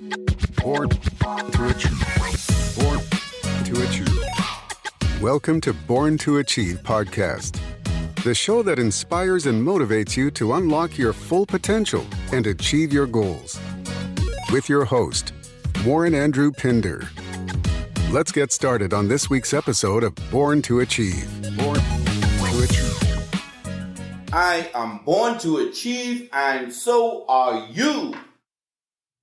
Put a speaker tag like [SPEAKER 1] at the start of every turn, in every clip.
[SPEAKER 1] Born to Achieve. Born to Achieve. Welcome to Born to Achieve podcast, the show that inspires and motivates you to unlock your full potential and achieve your goals. With your host, Warren Andrew Pinder. Let's get started on this week's episode of Born to Achieve. Born to Achieve.
[SPEAKER 2] I am born to achieve, and so are you.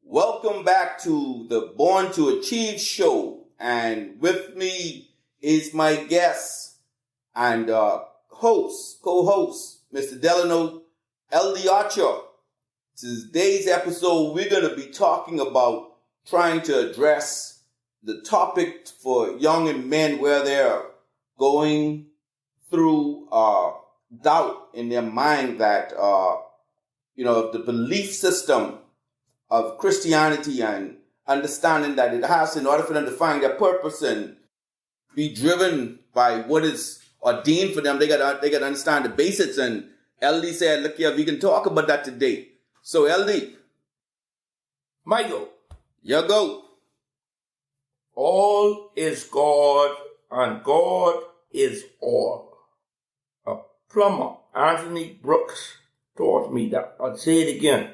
[SPEAKER 2] Welcome back to the Born to Achieve show. And with me is my guest and co-host, Mr. Delano L.D. Archer. Today's episode, we're going to be talking about trying to address the topic for young and men where they're going through doubt in their mind that, the belief system of Christianity and understanding that it has, in order for them to find their purpose and be driven by what is ordained for them, they got to understand the basics. And LD said, look here, we can talk about that today. So LD.
[SPEAKER 3] Michael.
[SPEAKER 2] You go.
[SPEAKER 3] All is God and God is all. A plumber, Anthony Brooks, taught me that. I'll say it again,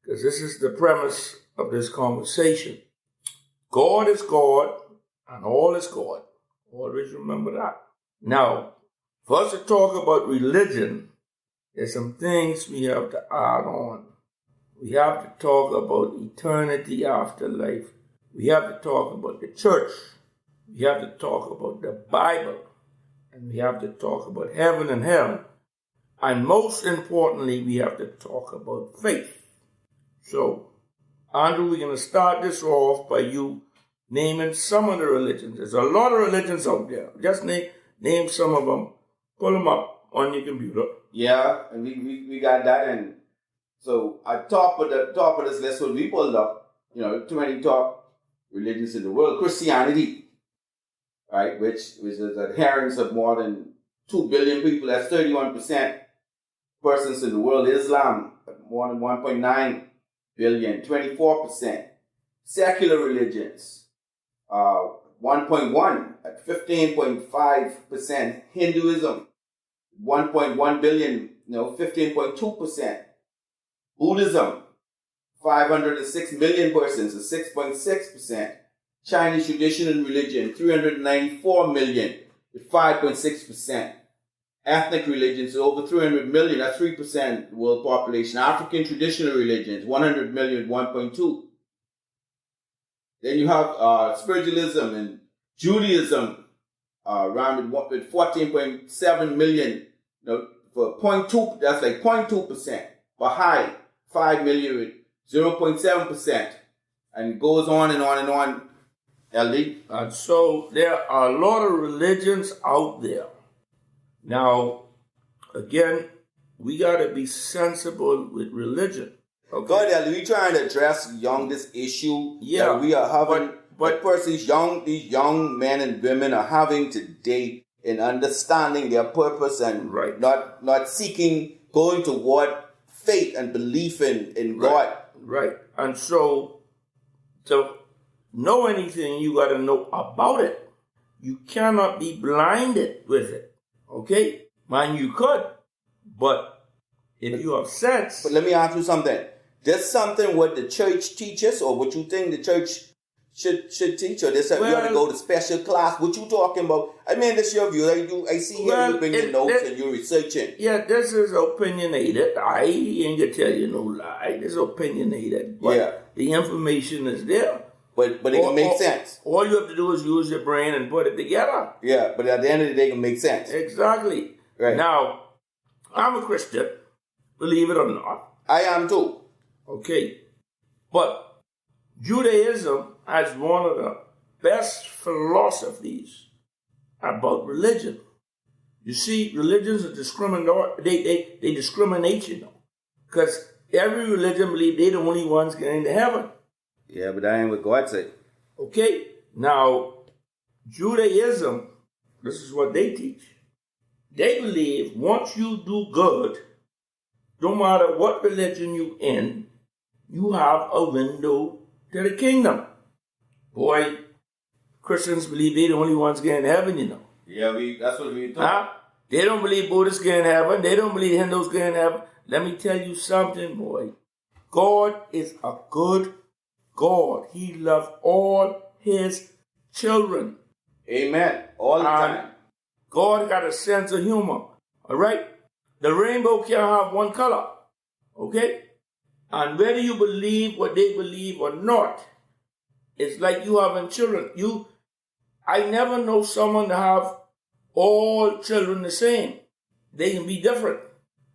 [SPEAKER 3] because this is the premise of this conversation. God is God and all is God. Always remember that. Now, for us to talk about religion, there's some things we have to add on. We have to talk about eternity after life. We have to talk about the church. We have to talk about the Bible. And we have to talk about heaven and hell. And most importantly, we have to talk about faith. So, Andrew, we're going to start this off by you naming some of the religions. There's a lot of religions out there. Just name some of them. Pull them up on your computer.
[SPEAKER 2] Yeah, and we got that. And so at top of this list, what we pulled up, too many top religions in the world. Christianity, right, which is adherents of more than 2 billion people. That's 31% persons in the world. Islam, more than 1.9 billion, 24%. Secular religions, 1.1 at 15.5%. Hinduism, 1.1 billion, 15.2%. Buddhism, 506 million persons, 6.6%. Chinese traditional religion, 394 million, with 5.6%. Ethnic religions, over 300 million, that's 3% of the world population. African traditional religions, 100 million, 1.2. Then you have spiritualism and Judaism, around with 14.7 million, for 0.2, that's like 0.2%. Baha'i, 5 million with 0.7%. And it goes on and on and on, LD.
[SPEAKER 3] And so there are a lot of religions out there. Now, again, we got to be sensible with religion. Okay?
[SPEAKER 2] God, we trying to address this issue that we are having. But these young men and women are having today in understanding their purpose and not seeking, going toward faith and belief in God.
[SPEAKER 3] Right. And so to know anything, you got to know about it. You cannot be blinded with it. Okay? Man, you could. But if you have sense.
[SPEAKER 2] But let me ask you something. There's something what the church teaches, or what you think the church should teach, or this you have to go to special class. What you talking about? I mean, that's your view. I see here you bring your notes and you're researching.
[SPEAKER 3] Yeah, this is opinionated. I ain't gonna tell you no lie. This is opinionated. But the information is there.
[SPEAKER 2] But it can make sense.
[SPEAKER 3] All you have to do is use your brain and put it together.
[SPEAKER 2] Yeah, but at the end of the day, it can make sense.
[SPEAKER 3] Exactly.
[SPEAKER 2] Right.
[SPEAKER 3] Now, I'm a Christian, believe it or not.
[SPEAKER 2] I am too.
[SPEAKER 3] Okay. But Judaism has one of the best philosophies about religion. You see, religions are discriminatory. They discriminate, because every religion believes they're the only ones getting to heaven.
[SPEAKER 2] Yeah, but that ain't what God said.
[SPEAKER 3] Okay, now, Judaism, this is what they teach. They believe once you do good, no matter what religion you in, you have a window to the kingdom. Boy, Christians believe they're the only ones getting heaven, you know.
[SPEAKER 2] Yeah, that's what we thought.
[SPEAKER 3] Huh? They don't believe Buddhists getting heaven. They don't believe Hindus getting heaven. Let me tell you something, boy. God is a good God. He loves all His children.
[SPEAKER 2] Amen. All the time.
[SPEAKER 3] God got a sense of humor. All right? The rainbow can't have one color. Okay? And whether you believe what they believe or not, it's like you having children. I never know someone to have all children the same. They can be different.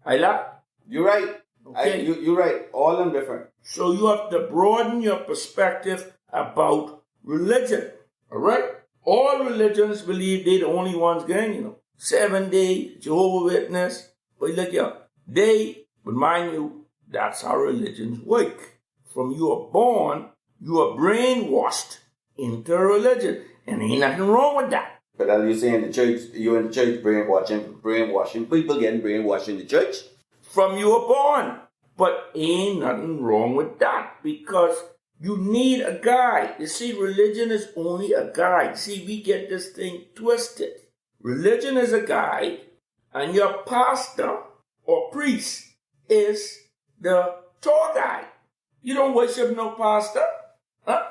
[SPEAKER 2] You're right.
[SPEAKER 3] Okay.
[SPEAKER 2] You're right. All of them different.
[SPEAKER 3] So you have to broaden your perspective about religion. All right? All religions believe they're the only ones getting, you know. 7-Day, Jehovah's Witness. But look here. But mind you, that's how religions work. From you are born, you are brainwashed into religion. And ain't nothing wrong with that.
[SPEAKER 2] But as you say in the church, you're in the church brainwashing. People getting brainwashed in the church.
[SPEAKER 3] From you are born. But ain't nothing wrong with that. Because you need a guide. You see, religion is only a guide. See, we get this thing twisted. Religion is a guide, and your pastor or priest is the tour guide. You don't worship no pastor. Huh?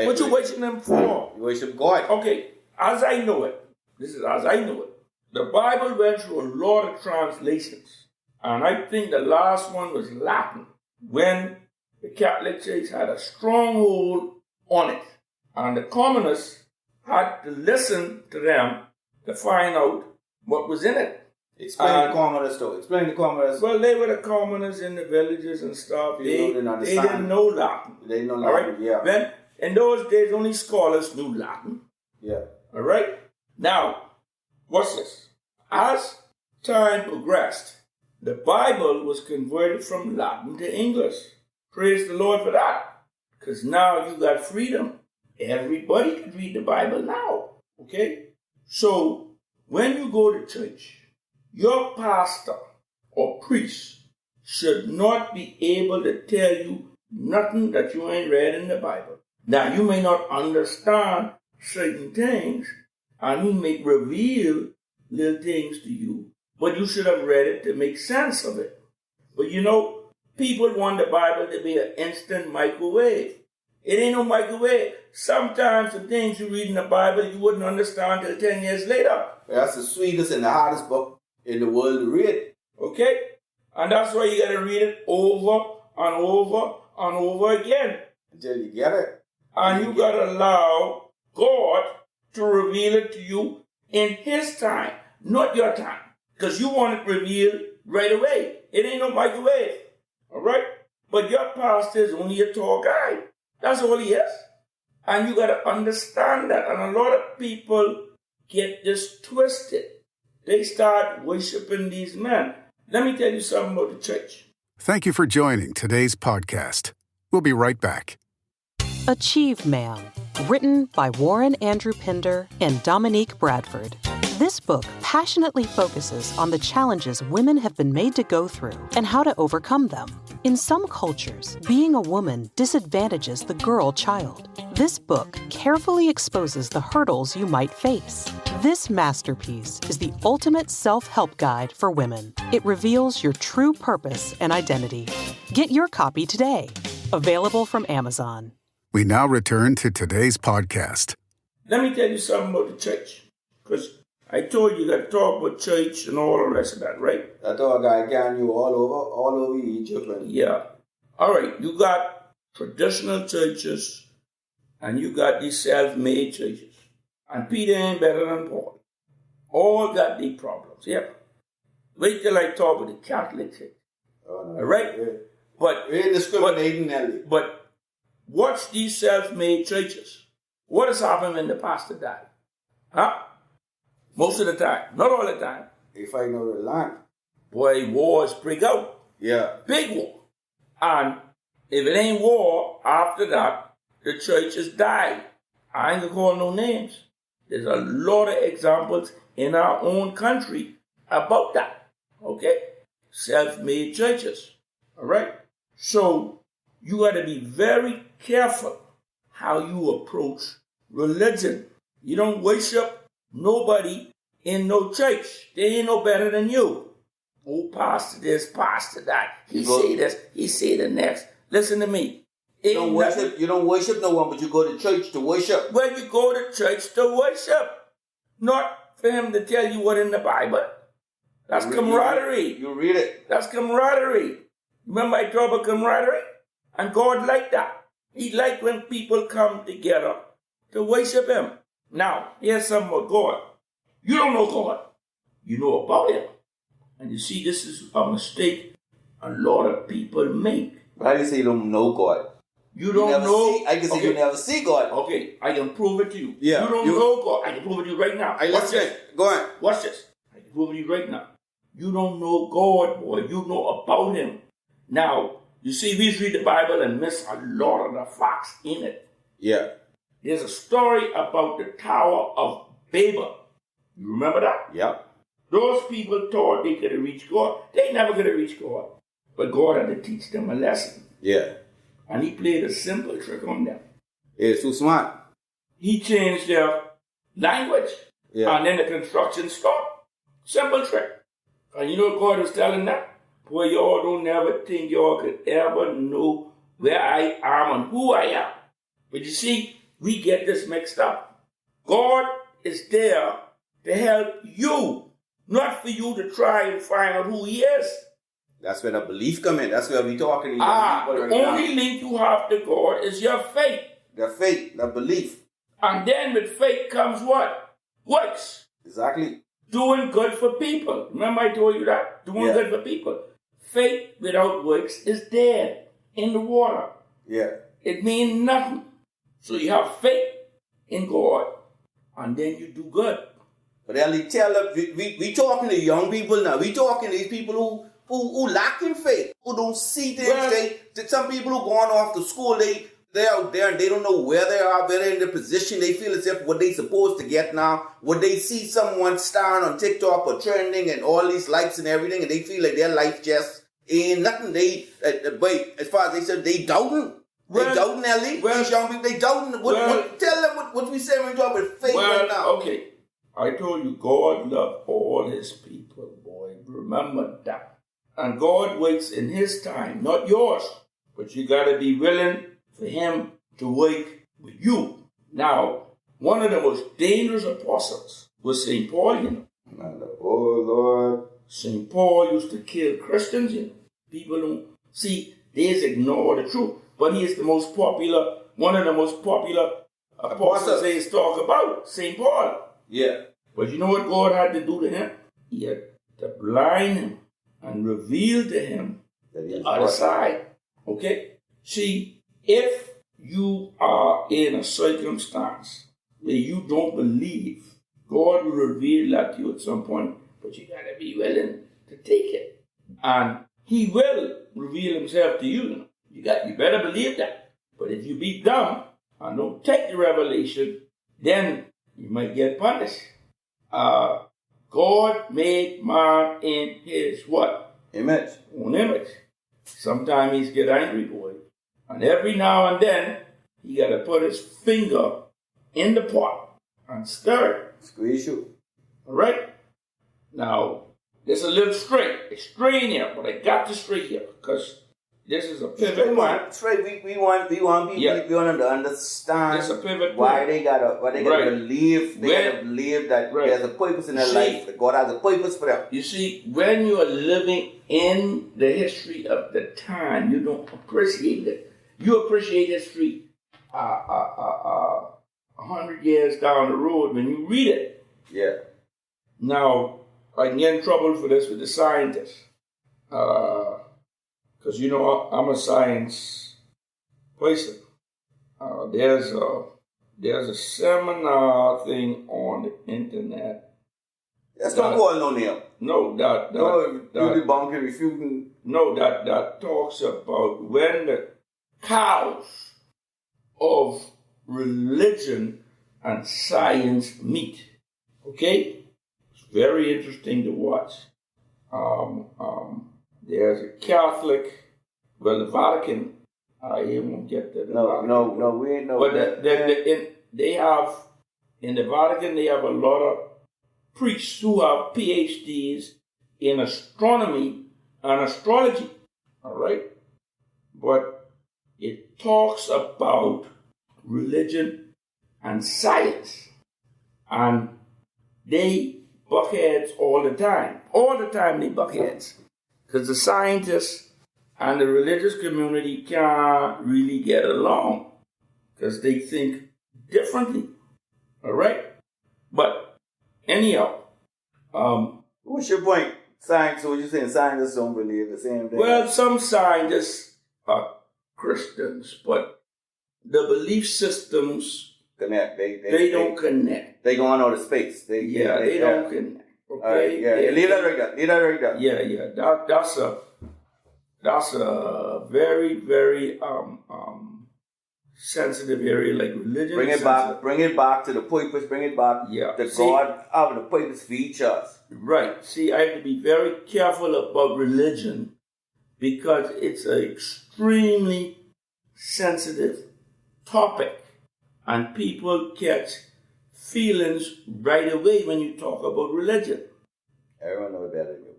[SPEAKER 3] What you worship him for?
[SPEAKER 2] You worship God.
[SPEAKER 3] Okay, as I know it, this is as I know it. The Bible went through a lot of translations, and I think the last one was Latin, when the Catholic Church had a stronghold on it, and the communists had to listen to them to find out what was in it.
[SPEAKER 2] Explain the communists though. Explain the communists.
[SPEAKER 3] Well, they were the communists in the villages and stuff. They didn't know Latin.
[SPEAKER 2] They didn't know Latin, all right? Yeah.
[SPEAKER 3] Then, in those days, only scholars knew Latin.
[SPEAKER 2] Yeah.
[SPEAKER 3] All right? Now, what's this? As time progressed, the Bible was converted from Latin to English. Praise the Lord for that. Because now you got freedom. Everybody can read the Bible now. Okay? So, when you go to church, your pastor or priest should not be able to tell you nothing that you ain't read in the Bible. Now, you may not understand certain things, and he may reveal little things to you, but you should have read it to make sense of it. But you know, people want the Bible to be an instant microwave. It ain't no microwave. Sometimes the things you read in the Bible you wouldn't understand till 10 years later.
[SPEAKER 2] That's the sweetest and the hardest book in the world to read.
[SPEAKER 3] Okay? And that's why you got to read it over and over and over again.
[SPEAKER 2] Until you get it.
[SPEAKER 3] And you got to allow God to reveal it to you in His time, not your time. Because you want it revealed right away. It ain't no microwave. All right? But your pastor is only a tour guide. That's all he is. And you got to understand that. And a lot of people get this twisted. They start worshiping these men. Let me tell you something about the church.
[SPEAKER 1] Thank you for joining today's podcast. We'll be right back.
[SPEAKER 4] Achieve Man, written by Warren Andrew Pinder and Dominique Bradford. This book passionately focuses on the challenges women have been made to go through and how to overcome them. In some cultures, being a woman disadvantages the girl child. This book carefully exposes the hurdles you might face. This masterpiece is the ultimate self-help guide for women. It reveals your true purpose and identity. Get your copy today. Available from Amazon.
[SPEAKER 1] We now return to today's podcast.
[SPEAKER 3] Let me tell you something about the church. Because I told you got to talk about church and all the rest of that, right?
[SPEAKER 2] I thought I got you all over Egypt.
[SPEAKER 3] Yeah. All right. You got traditional churches and you got these self-made churches. And Peter ain't better than Paul. All got these problems. Yeah. Wait till I talk with the Catholic Church.
[SPEAKER 2] Oh, no,
[SPEAKER 3] all right?
[SPEAKER 2] Yeah.
[SPEAKER 3] But
[SPEAKER 2] we're discriminating, Nelly.
[SPEAKER 3] But watch these self-made churches. What has happened when the pastor died? Huh? Most of the time. Not all the time.
[SPEAKER 2] They fighting over the land.
[SPEAKER 3] Boy, wars break out.
[SPEAKER 2] Yeah.
[SPEAKER 3] Big war. And if it ain't war, after that, the churches die. I ain't gonna call no names. There's a lot of examples in our own country about that. Okay? Self-made churches. All right? So, you got to be very careful how you approach religion. You don't worship nobody in no church. They ain't no better than you. Oh, pastor this, pastor that. He say this, he say the next. Listen to me.
[SPEAKER 2] You don't worship no one, but you go to church to worship.
[SPEAKER 3] Well, you go to church to worship. Not for him to tell you what in the Bible. That's camaraderie.
[SPEAKER 2] You read it.
[SPEAKER 3] That's camaraderie. Remember I talk about camaraderie? And God liked that. He liked when people come together to worship him. Now, here's something about God. You don't know God. You know about him. And you see, this is a mistake a lot of people make.
[SPEAKER 2] Why do you say you don't know God?
[SPEAKER 3] You don't know.
[SPEAKER 2] I can say you never see God.
[SPEAKER 3] Okay, I can prove it to you.
[SPEAKER 2] Yeah,
[SPEAKER 3] you don't know God. I can prove it to you right now. Watch this.
[SPEAKER 2] Go on.
[SPEAKER 3] Watch this. I can prove it to you right now. You don't know God, boy. You know about him. Now, you see, we read the Bible and miss a lot of the facts in it.
[SPEAKER 2] Yeah.
[SPEAKER 3] There's a story about the Tower of Babel. You remember that?
[SPEAKER 2] Yeah.
[SPEAKER 3] Those people thought they could reach God. They never could reach God. But God had to teach them a lesson.
[SPEAKER 2] Yeah.
[SPEAKER 3] And he played a simple trick on them.
[SPEAKER 2] It's too smart.
[SPEAKER 3] He changed their language.
[SPEAKER 2] Yeah.
[SPEAKER 3] And then the construction stopped. Simple trick. And you know what God was telling them? Boy, y'all don't never think y'all could ever know where I am and who I am. But you see, we get this mixed up. God is there to help you, not for you to try and find out who he is.
[SPEAKER 2] That's where the belief come in. That's where we talking.
[SPEAKER 3] The only link you have to God is your faith.
[SPEAKER 2] The faith, the belief.
[SPEAKER 3] And then with faith comes what? Works.
[SPEAKER 2] Exactly.
[SPEAKER 3] Doing good for people. Remember I told you that? Doing good for people. Faith without works is dead in the water.
[SPEAKER 2] Yeah.
[SPEAKER 3] It means nothing. So you have faith in God, and then you do good.
[SPEAKER 2] But Ellie, tell us, we talking to young people now. We talking to these people who lack in faith, who don't see things. Well, some people who gone off to school, they're out there and they don't know where they are, where they're in the position. They feel as if what they supposed to get now, what they see someone starring on TikTok or trending and all these likes and everything, and they feel like their life just ain't nothing. But as far as they said, they doubting. They doubting, Ellie. These young people, they doubting. Tell them what we say when we talk about faith right now.
[SPEAKER 3] Okay. I told you, God loved all his people, boy. Remember that. And God waits in his time, not yours. But you got to be willing for him to work with you. Now, one of the most dangerous apostles was St. Paul, you know.
[SPEAKER 2] Oh, Lord.
[SPEAKER 3] St. Paul used to kill Christians, you know. People don't see, they just ignore the truth. But he is the most popular, one of the most popular apostles they talk about, St. Paul.
[SPEAKER 2] Yeah.
[SPEAKER 3] But you know what God had to do to him? He had to blind him and reveal to him the other side. Okay? See, if you are in a circumstance where you don't believe, God will reveal that to you at some point, but you got to be willing to take it. And he will reveal himself to you. You better believe that. But if you be dumb and don't take the revelation, then you might get punished. God made man in his what?
[SPEAKER 2] Image.
[SPEAKER 3] Own image. Sometimes he's get angry, boy. And every now and then, he got to put his finger in the pot and stir it.
[SPEAKER 2] Squeeze you.
[SPEAKER 3] All right? Now, there's a little strain here, but I got to straight here because this is a pivot point.
[SPEAKER 2] Straight. We want people. We want them to understand.
[SPEAKER 3] It's a pivot
[SPEAKER 2] why they gotta believe. They gotta believe that there's a purpose in their life. That God has a purpose for them.
[SPEAKER 3] You see, when you are living in the history of the time, you don't appreciate it. You appreciate history 100 years down the road when you read it.
[SPEAKER 2] Yeah.
[SPEAKER 3] Now, I can get in trouble for this with the scientists. Because, you know, I'm a science person. There's a seminar thing on the internet.
[SPEAKER 2] That's not called no name.
[SPEAKER 3] No, that
[SPEAKER 2] debunking, refuting.
[SPEAKER 3] No, that talks about when the cows of religion and science meet. Okay? It's very interesting to watch. There's a Catholic, the Vatican I won't get to the
[SPEAKER 2] No, we ain't know.
[SPEAKER 3] But they have, in the Vatican, they have a lot of priests who have PhDs in astronomy and astrology, all right? But it talks about religion and science, and they buck heads all the time. All the time they buck heads, because the scientists and the religious community can't really get along, because they think differently, all right? But anyhow,
[SPEAKER 2] what's your point? Science, so you're saying scientists don't believe the same thing?
[SPEAKER 3] Well, some scientists are Christians, but the belief systems
[SPEAKER 2] connect.
[SPEAKER 3] They don't connect.
[SPEAKER 2] They go on out of space. They
[SPEAKER 3] don't connect. Okay.
[SPEAKER 2] All right, leave that right there.
[SPEAKER 3] Yeah. That's a very, very sensitive area, like religion.
[SPEAKER 2] Bring it back to the purpose. Bring it back to God out of the purpose for each us.
[SPEAKER 3] Right. See, I have to be very careful about religion because it's an extremely sensitive topic, and people catch feelings right away when you talk about religion.
[SPEAKER 2] Everyone knows better than you.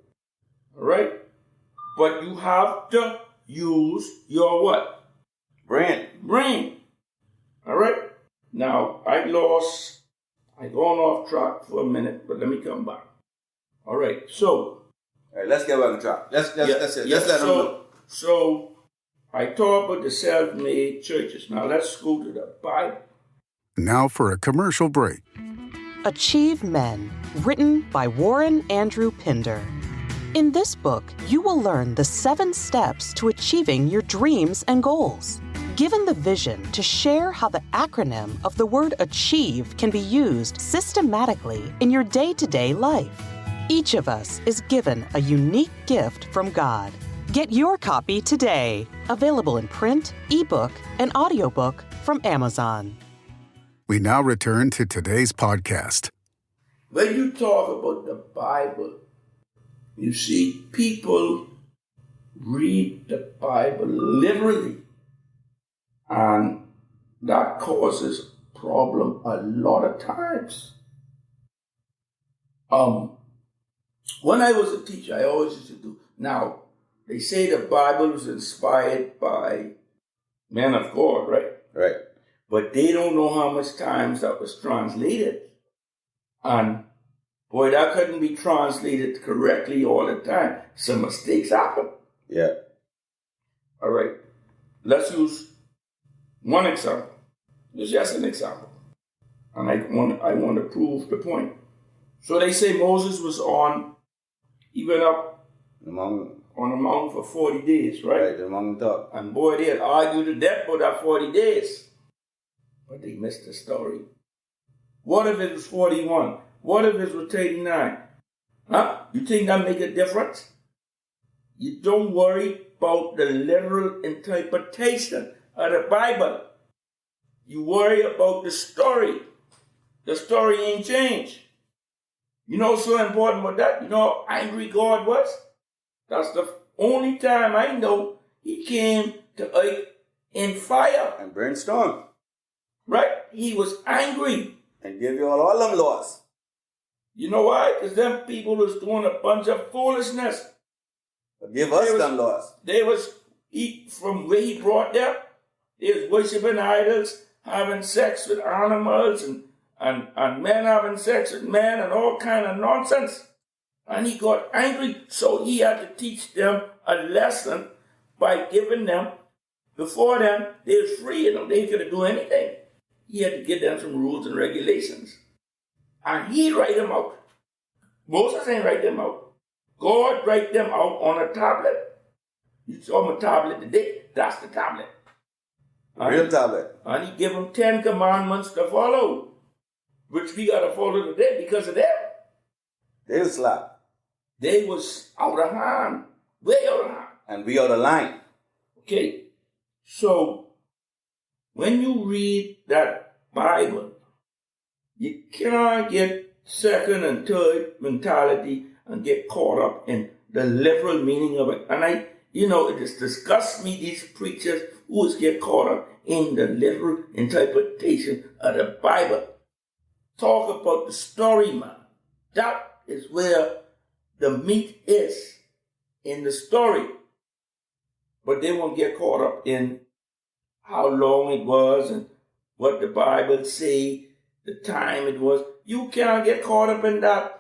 [SPEAKER 3] All right? But you have to use your what? Brain. All right? Now, I gone off track for a minute, but let me come back. All right, so.
[SPEAKER 2] All right, let's get back on track. Let's let them know.
[SPEAKER 3] So, I talk about the self-made churches. Now, let's go to the Bible.
[SPEAKER 1] Now for a commercial break.
[SPEAKER 4] Achieve Men, written by Warren Andrew Pinder. In this book, you will learn the 7 steps to achieving your dreams and goals. Given the vision to share how the acronym of the word achieve can be used systematically in your day-to-day life. Each of us is given a unique gift from God. Get your copy today. Available in print, ebook, and audiobook from Amazon.
[SPEAKER 1] We now return to today's podcast.
[SPEAKER 3] When you talk about the Bible, you see people read the Bible literally, and that causes a problem a lot of times. When I was a teacher, I always used to do. Now, they say the Bible was inspired by men of God, right?
[SPEAKER 2] Right.
[SPEAKER 3] But they don't know how much times that was translated. And boy, that couldn't be translated correctly all the time. Some mistakes happen.
[SPEAKER 2] Yeah.
[SPEAKER 3] All right. Let's use one example. It's just an example. And I want to prove the point. So they say Moses he went up on the mountain for 40 days, right?
[SPEAKER 2] Right, the mountain top.
[SPEAKER 3] And boy, they had argued to death for that 40 days. But they missed the story. What if it was 41? What if it was 39? Huh? You think that make a difference? You don't worry about the literal interpretation of the Bible. You worry about the story. The story ain't changed. You know what's so important about that? You know how angry God was? That's the only time I know he came to earth in fire.
[SPEAKER 2] And brimstone.
[SPEAKER 3] Right? He was angry.
[SPEAKER 2] And give you all them laws.
[SPEAKER 3] You know why? Because them people was doing a bunch of foolishness.
[SPEAKER 2] But give us them laws.
[SPEAKER 3] From where he brought them, they was worshiping idols, having sex with animals, and men having sex with men, and all kind of nonsense. And he got angry, so he had to teach them a lesson by giving them, before them, they was free, they could do anything. He had to give them some rules and regulations. And he write them out. Moses ain't write them out. God write them out on a tablet. You saw my tablet today. That's the tablet.
[SPEAKER 2] Real tablet.
[SPEAKER 3] And he gave them 10 commandments to follow, which we got to follow today because of them.
[SPEAKER 2] They was slack.
[SPEAKER 3] They was out of hand. Way out of hand.
[SPEAKER 2] And we out of line.
[SPEAKER 3] Okay. So, when you read that Bible, you can't get second and third mentality and get caught up in the literal meaning of it. And it just disgusts me, these preachers fools get caught up in the literal interpretation of the Bible. Talk about the story, man. That is where the meat is, in the story. But they won't get caught up in how long it was and what the Bible say, the time it was. You can't get caught up in that.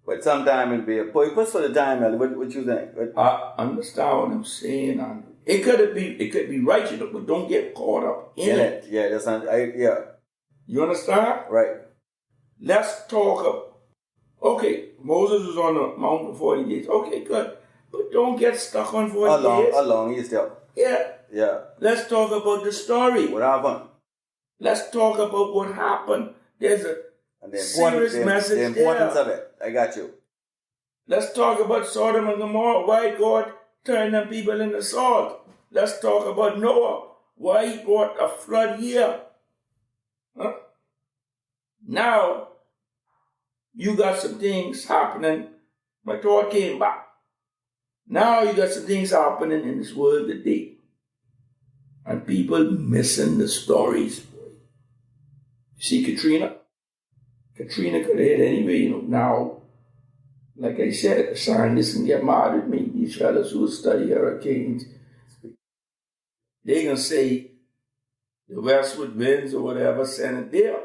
[SPEAKER 2] But sometime it'll be what's for the time, Ellie? What you think?
[SPEAKER 3] I understand what I'm saying, Andrew. It could be right, you know, but don't get caught up in it.
[SPEAKER 2] Yeah, that's not, yeah.
[SPEAKER 3] You understand?
[SPEAKER 2] Right.
[SPEAKER 3] Let's talk okay, Moses was on the mountain for 40 days. Okay, good. But don't get stuck on 40 days.
[SPEAKER 2] How long is still?
[SPEAKER 3] Yeah.
[SPEAKER 2] Yeah.
[SPEAKER 3] Let's talk about the story.
[SPEAKER 2] What happened?
[SPEAKER 3] Let's talk about what happened. There's a serious message there.
[SPEAKER 2] The importance of it. I got you.
[SPEAKER 3] Let's talk about Sodom and Gomorrah, why God turned them people into salt. Let's talk about Noah, why he brought a flood here. Huh? Now, you got some things happening. My thought came back. Now you got some things happening in this world today. And people missing the stories. You see Katrina? Katrina could have hit anyway, you know. Now, like I said, scientists can get mad at me. These fellas who study hurricanes, they can say the westward winds or whatever sent it there.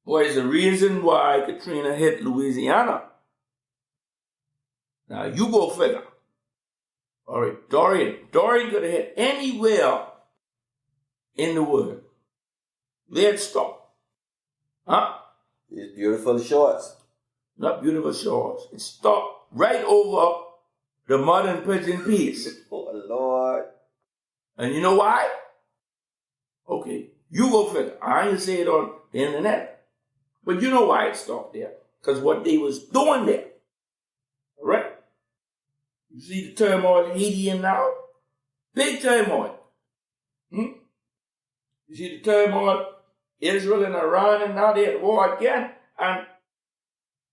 [SPEAKER 3] Boy, it's the reason why Katrina hit Louisiana. Now, you go figure. All right, Dorian could have hit anywhere in the world. Where'd stop? Huh?
[SPEAKER 2] It's beautiful shores.
[SPEAKER 3] Not beautiful shores. It stopped right over the mud and pigeon peas.
[SPEAKER 2] Oh, Lord.
[SPEAKER 3] And you know why? Okay, you go figure. I ain't say it on the internet. But you know why it stopped there. Because what they was doing there. All right? You see the turmoil Haiti in now? Big turmoil. You see the turmoil Israel and Iran, and now they're at war again. And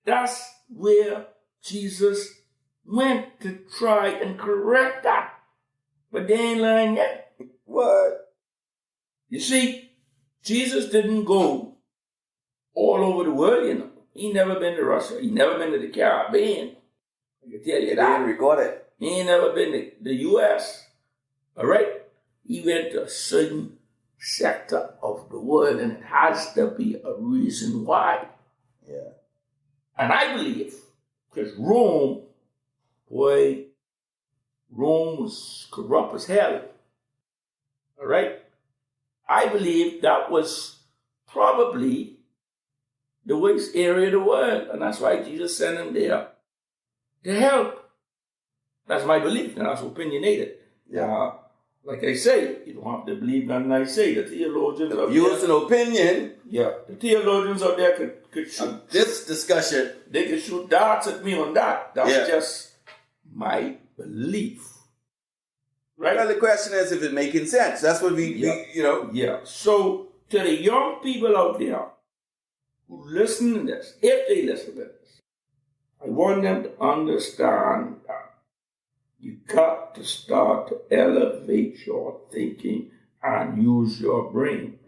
[SPEAKER 3] that's where Jesus went to try and correct that. But they ain't learned yet.
[SPEAKER 2] What?
[SPEAKER 3] You see, Jesus didn't go all over the world, you know. He never been to Russia. He never been to the Caribbean. I can tell you that.
[SPEAKER 2] He didn't record it.
[SPEAKER 3] He ain't never been to the U.S. All right? He went to a certain sector of the world, and it has to be a reason why.
[SPEAKER 2] Yeah.
[SPEAKER 3] And I believe, because Rome was corrupt as hell. All right? I believe that was probably the worst area of the world, and that's why Jesus sent him there to help. That's my belief, and that's opinionated.
[SPEAKER 2] Yeah.
[SPEAKER 3] Like I say, you don't have to believe nothing I say. The theologians out
[SPEAKER 2] Views
[SPEAKER 3] there,
[SPEAKER 2] and opinion.
[SPEAKER 3] yeah, the theologians out there could shoot.
[SPEAKER 2] This discussion.
[SPEAKER 3] They could shoot darts at me on that. That's just my belief. Right?
[SPEAKER 2] Well, the question is if it's making sense. That's what we you know.
[SPEAKER 3] Yeah. So, to the young people out there who listen to this, if they listen to this, I want them to understand that you got to start to elevate your thinking and use your brain.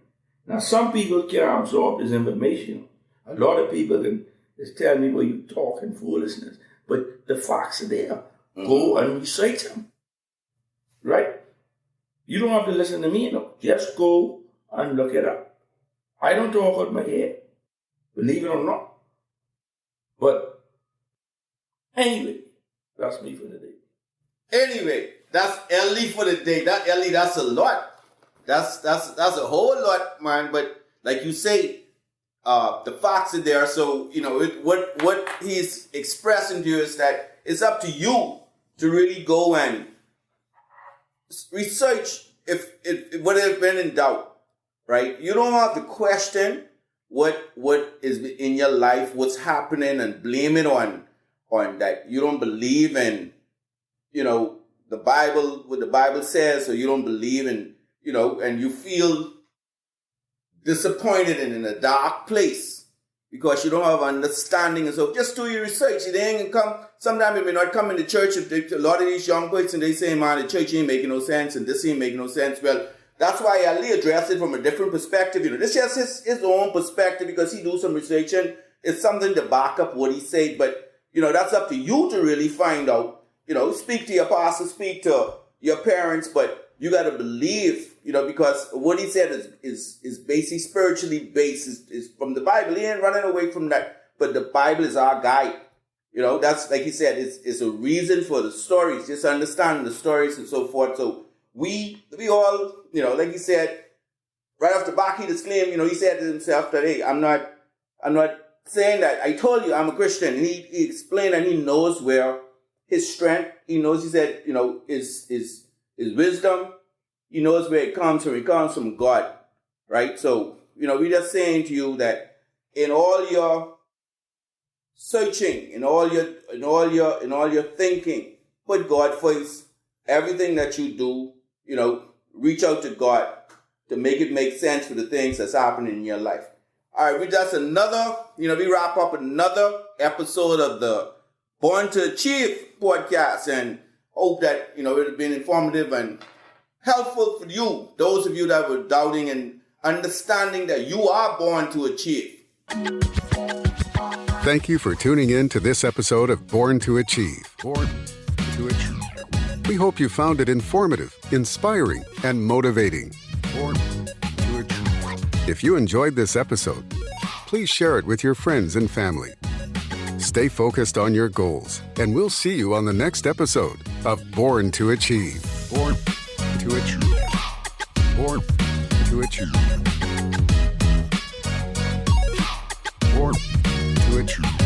[SPEAKER 3] Now, some people can't absorb this information. A lot of people can just tell me, well, you're talking foolishness. But the facts are there. Go and research them. Right? You don't have to listen to me, no. Just go and look it up. I don't talk out my head. Believe it or not. But anyway, that's me for the day.
[SPEAKER 2] Anyway, that's Ellie for the day. That's a lot. That's a whole lot, man. But like you say, the facts are there. So you know what he's expressing to you is that it's up to you to really go and research if what has been in doubt, right? You don't have to question what is in your life, what's happening, and blame it on that you don't believe in, you know, the Bible, what the Bible says, or you don't believe in, you know, and you feel disappointed and in a dark place. because you don't have understanding. And so just do your research. It ain't gonna come. Sometimes it may not come in the church. If a lot of these young person, they say, man, the church ain't making no sense and this ain't making no sense. Well, that's why Ali addressed it from a different perspective. This is just his own perspective because he do some research and it's something to back up what he said. But, that's up to you to really find out. Speak to your pastor, speak to your parents, but you got to believe, because what he said is basically spiritually based, is from the Bible. He ain't running away from that, but the Bible is our guide. That's, like he said, it's a reason for the stories, just understanding the stories and so forth. So we all, like he said, right off the back, he disclaimed, he said to himself that, hey, I'm not saying that. I told you I'm a Christian. And he explained and he knows where his strength, he knows, he said, is wisdom. He knows where it comes from. It comes from God, right? So, we're just saying to you that in all your searching, in all your thinking, put God first. Everything that you do, reach out to God to make it make sense for the things that's happening in your life. All right, we wrap up another episode of the Born to Achieve podcast, and hope that, it has been informative and helpful for you, those of you that were doubting and understanding that you are born to achieve.
[SPEAKER 1] Thank you for tuning in to this episode of Born to Achieve. Born to Achieve. We hope you found it informative, inspiring, and motivating. Born to Achieve. If you enjoyed this episode, please share it with your friends and family. Stay focused on your goals, and we'll see you on the next episode of Born to Achieve. Born to Achieve. Born to Achieve. Born to Achieve.